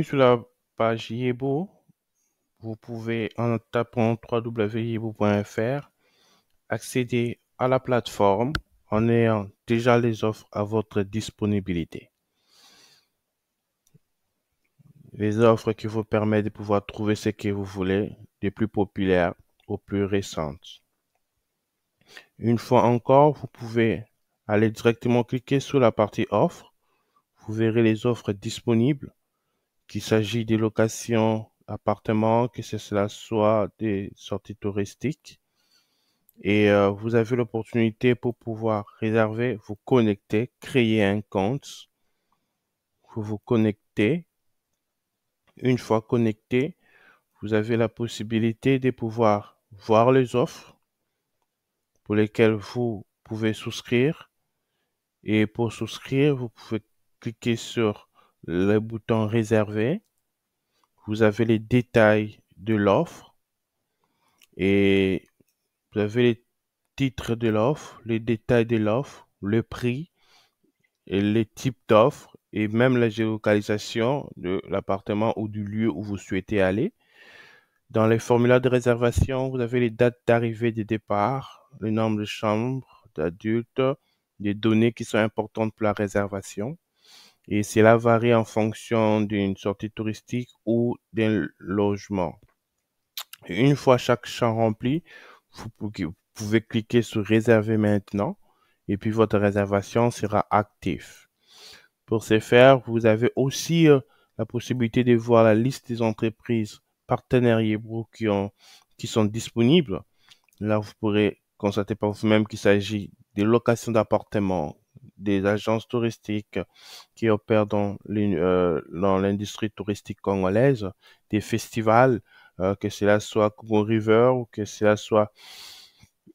Sur la page Yebo, vous pouvez, en tapant www.yebo.fr, accéder à la plateforme en ayant déjà les offres à votre disponibilité. Les offres qui vous permettent de pouvoir trouver ce que vous voulez, des plus populaires aux plus récentes. Une fois encore, vous pouvez aller directement cliquer sur la partie offres. Vous verrez les offres disponibles, qu'il s'agit des locations appartements, que cela soit des sorties touristiques. Et vous avez l'opportunité pour pouvoir réserver, vous connecter, créer un compte. Vous vous connectez. Une fois connecté, vous avez la possibilité de pouvoir voir les offres pour lesquelles vous pouvez souscrire. Et pour souscrire, vous pouvez cliquer sur le bouton réserver. Vous avez les détails de l'offre et vous avez les titres de l'offre, les détails de l'offre, le prix et les types d'offres et même la géolocalisation de l'appartement ou du lieu où vous souhaitez aller. Dans les formulaires de réservation, vous avez les dates d'arrivée et de départ, le nombre de chambres d'adultes, des données qui sont importantes pour la réservation. Et cela varie en fonction d'une sortie touristique ou d'un logement. Une fois chaque champ rempli, vous pouvez cliquer sur réserver maintenant et puis votre réservation sera active. Pour ce faire, vous avez aussi la possibilité de voir la liste des entreprises partenaires Yebo qui sont disponibles. Là, vous pourrez constater par vous-même qu'il s'agit des locations d'appartements, des agences touristiques qui opèrent dans l'industrie touristique congolaise, des festivals, que cela soit Congo River ou que cela soit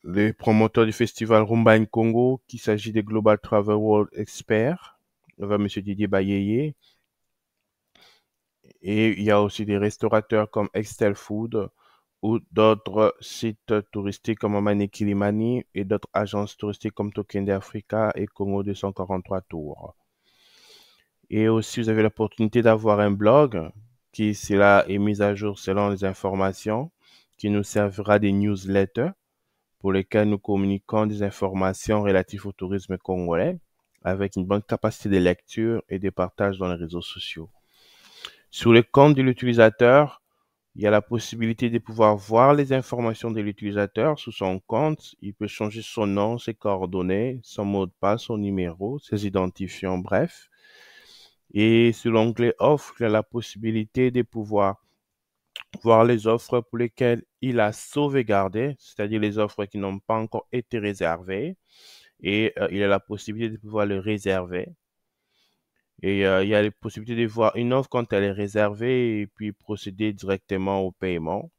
les promoteurs du festival Rumba in Congo, qu'il s'agit des Global Travel World Experts, avec M. Didier Bayeye. Et il y a aussi des restaurateurs comme Excel Food ou d'autres sites touristiques comme Omani Kilimani et d'autres agences touristiques comme Tokende Africa et Congo 243 Tours. Et aussi, vous avez l'opportunité d'avoir un blog qui, cela est mis à jour selon les informations, qui nous servira des newsletters pour lesquels nous communiquons des informations relatives au tourisme congolais avec une bonne capacité de lecture et de partage dans les réseaux sociaux. Sur le compte de l'utilisateur, il y a la possibilité de pouvoir voir les informations de l'utilisateur sur son compte. Il peut changer son nom, ses coordonnées, son mot de passe, son numéro, ses identifiants, bref. Et sur l'onglet offre, il y a la possibilité de pouvoir voir les offres pour lesquelles il a sauvegardé, c'est-à-dire les offres qui n'ont pas encore été réservées. Et il a la possibilité de pouvoir le réserver. Et il y a la possibilité de voir une offre quand elle est réservée et puis procéder directement au paiement.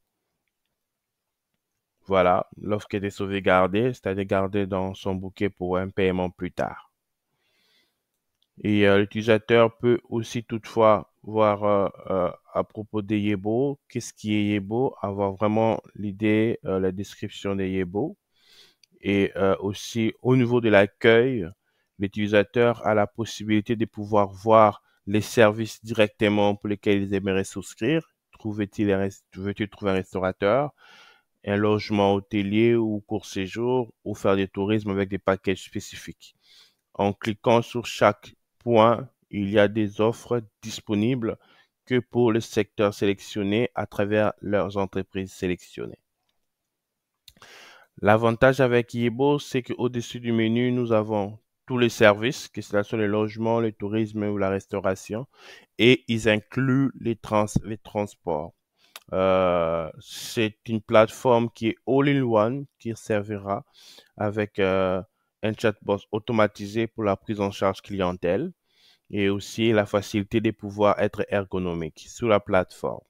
Voilà, l'offre qui était sauvegardée, c'est-à-dire gardée dans son bouquet pour un paiement plus tard. Et l'utilisateur peut aussi toutefois voir à propos des Yebo, qu'est-ce qui est Yebo, avoir vraiment l'idée, la description des Yebo. Et aussi au niveau de l'accueil, l'utilisateur a la possibilité de pouvoir voir les services directement pour lesquels ils aimeraient souscrire. Veut-il trouver un restaurateur, un logement hôtelier ou court séjour ou faire du tourisme avec des packages spécifiques. En cliquant sur chaque point, il y a des offres disponibles que pour le secteur sélectionné à travers leurs entreprises sélectionnées. L'avantage avec Yebo, c'est qu'au-dessus du menu, nous avons tous les services, que ce soit le logement, le tourisme ou la restauration, et ils incluent les transports. C'est une plateforme qui est all-in-one, qui servira avec un chatbot automatisé pour la prise en charge clientèle et aussi la facilité de pouvoir être ergonomique sur la plateforme.